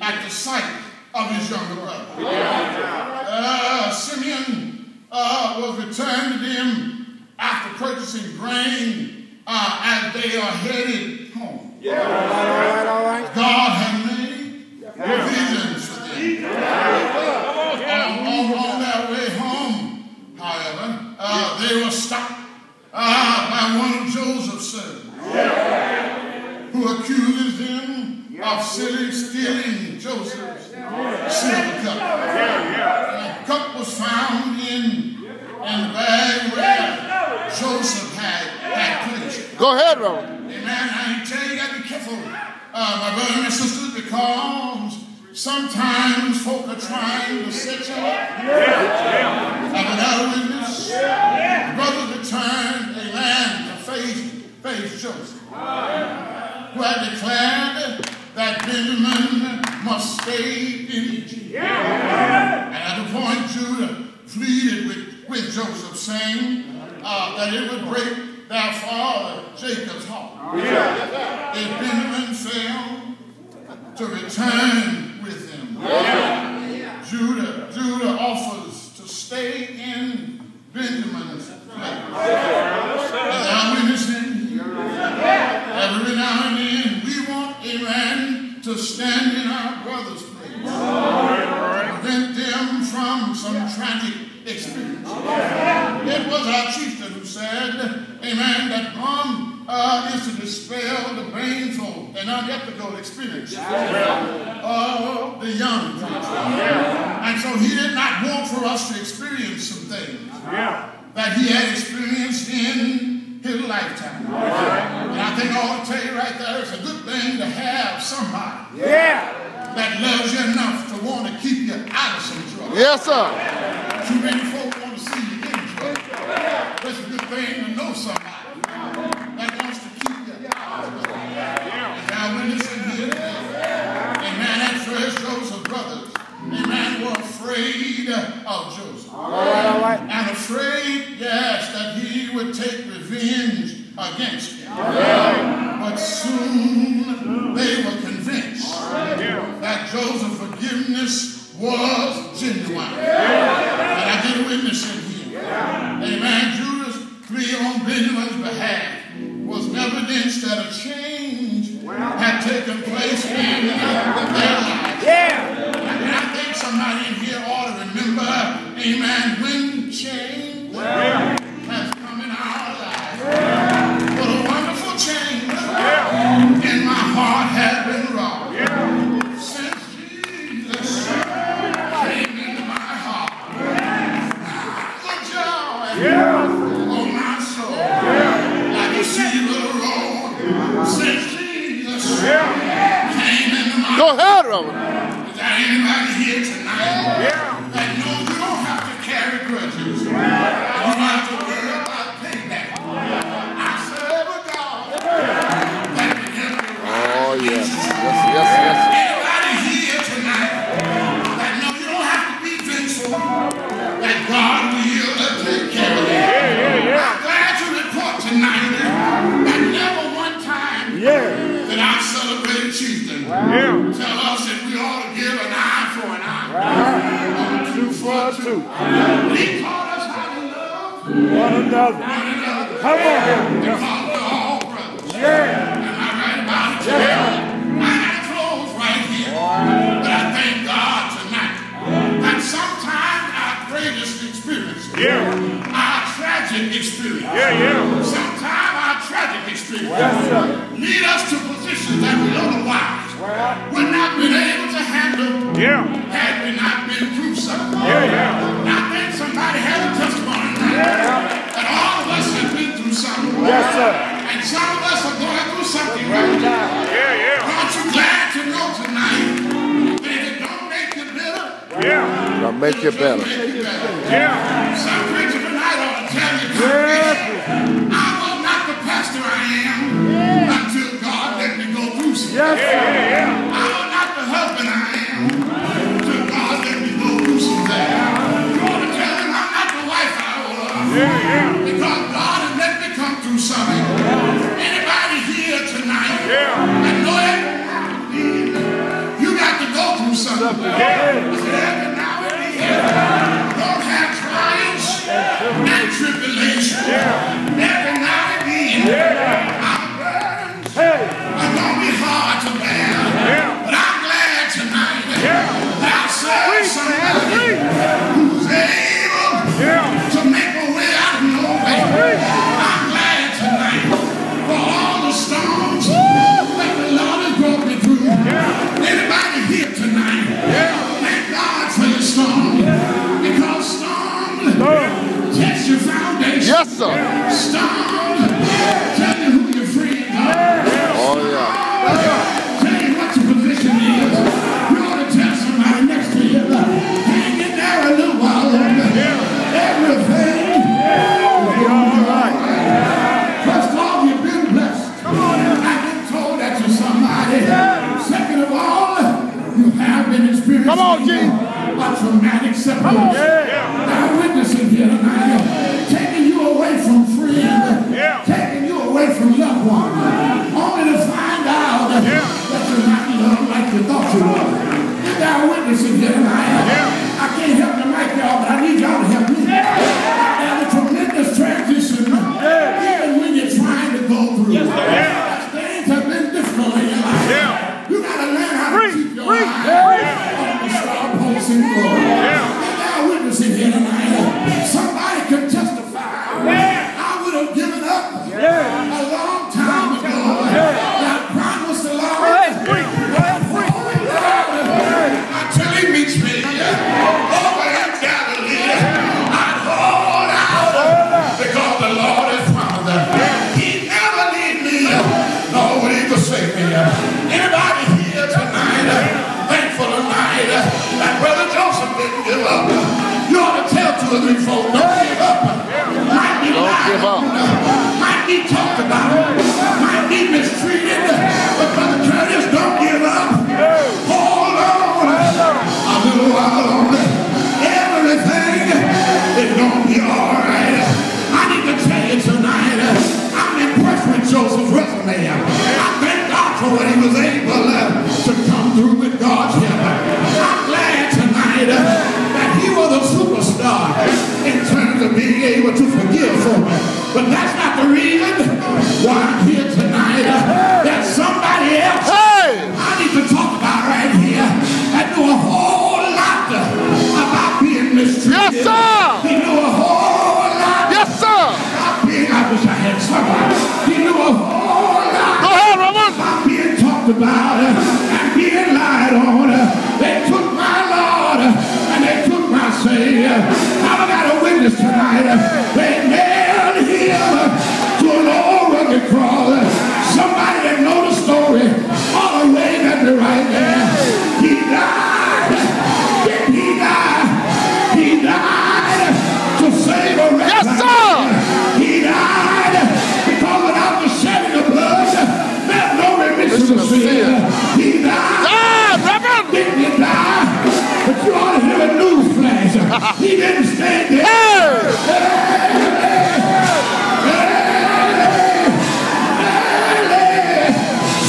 at the sight of his younger brother. Simeon was returned to them after purchasing grain as they are headed home. All right. God had made provisions for them. On their way home, however, they were stopped by one of Joseph's servants, who accuses them of stealing Joseph's silver cup. The cup was found in the bag where Joseph had placed it. Go ahead, Robert. Amen. I tell you, you got to be careful, my brothers and sisters, because sometimes folk are trying to set you up. Have another witness. The brother returned, amen, to face Joseph, who had declared that Benjamin must stay in Egypt. And at the point, Judah pleaded with Joseph, saying that it would break their father Jacob's heart if Benjamin failed to return with them. Judah offers to stay in Benjamin's place. Now witnessing here, every now and then we want Iran to stand in our brother's place, to prevent them from some tragic experience. It was our chieftain who said, amen, that bomb is to dispel the painful and unethical experiences of the young people. And so he did not want for us to experience some things that he had experienced in his lifetime. And I think I ought to tell you right there, it's a good thing to have somebody that loves you enough to want to keep you out of some trouble. Yes, sir. Too many folk want to see you in trouble. It's a good thing to know somebody that wants to keep you out of trouble. Now, when this in here, amen, at first Joseph's brothers, amen, were afraid of Joseph. All right. And afraid, yes, that he would take revenge against him. But soon they were convinced that Joseph's forgiveness was genuine. And I get a witness in here. Amen. Judah's plea on Benjamin's behalf was evidence that a change had taken place in their lives. And I think somebody in here ought to remember, amen, when change has come in our lives. What a wonderful change in my heart has been wrought. Since Jesus came into my heart. The joy of my soul. Like a sea little roll. Since Jesus came into my heart. Go ahead, Robert. Is there anybody here tonight that knows you don't have to carry grudges? You don't have to worry about payback. I serve a God that can help you right. Oh, yes. Yes. Anybody here tonight that knows you don't have to be vengeful, that God will take care of you? I'm glad to report tonight that never one time that I celebrated chieftain tell us that we ought to give an eye for an eye, a tooth for a tooth. He taught us how to love one another. Come on. Because we're all brothers. Yeah. Am I right about it? I got clothes right here. But I thank God tonight that sometimes our greatest experiences, our tragic experiences, sometimes our tragic experiences lead us to positions that we otherwise would not been able to handle had we not been through something. And I think somebody has a testimony that all of us have been through something. And some of us are going through something right now. Aren't you glad to know tonight that if it don't make you better, It'll make you better. Some preacher tonight ought to tell you, I was not the pastor I am until God let me go through something. I was not the husband I am until God let me go through something. You ought to tell him I'm not the wife I was because God has let me come through something. Anybody here tonight that know it? You got to go something. I said, every now and then, don't have trials and tribulation. Every now and then, our burdens are going to be hard to bear. But I'm glad tonight that I serve somebody who's able to make a way out of no way. I'm glad tonight for all the storms that the Lord has brought me through. Anybody here tonight? Thank God for the storm, because storms test your foundation. Yes, sir. Storms tell you who your friends are. Oh, yeah. Tell you what your position is. You ought to tell somebody next to you, hang in there a little while longer. Everything will be all right. First of all, you've been blessed. I've been told that to somebody. Second of all, you have been experiencing a traumatic separation. Now, witnessing here tonight, taking you away from friends, taking you away from loved ones, only to find out that you're not loved like you thought you were. Now, witnessing here tonight, I can't help the mic, y'all, but I need y'all to help me. There's a tremendous transition, even when you're trying to go through. Things have been difficult in your life. You got to learn how to keep your eyes on the star pulsing forward. Now, witnessing here tonight, somebody can testify. I would have given up a long time ago. I promised the Lord. Until he meets me over in Galilee, I'd hold out because the Lord is Father. He never leave me, nor will he forsake me. Anybody here tonight thankful tonight that Brother Joseph didn't give up? You ought to tell 2 or 3 folks, don't give up. Might be lied on, might be talked about, might be mistreated, but Brother Curtis, don't give up. Hold on a little while longer. Everything is going to be all right. I need to tell you tonight, I'm impressed with Joseph's resume. I thank God for what he was able to come through with God's help. I'm glad tonight that he was a superstar in terms of being able to forgive folks. But that's not the reason why I'm here tonight. That's somebody else I need to talk about right here that knew a whole lot about being mistreated. Yes, sir. He knew a whole lot. Yes, sir. I wish I had somebody. He knew a whole lot. Go ahead, Robert. About being talked about and being lied on. They took my Lord and they took my Savior. Now I got a witness tonight. They nailed him to an old rugged cross. Somebody that know the story all the way at me right there. He died. He died. He died to save a wretch. Yes, sir. He died because without the shedding of blood, there's no remission of sin. He died. Reverend. Didn't he die? But you ought to hear a news flash. He didn't stand there.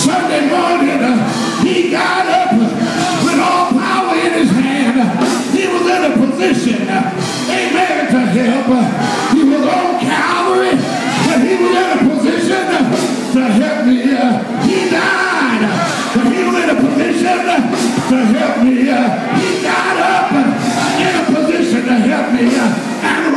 Sunday morning, he got up with all power in his hand. He was in a position, amen, to help. He was on Calvary, but he was in a position to help me. He died, but he was in a position to help me. He got up in a position to help me. And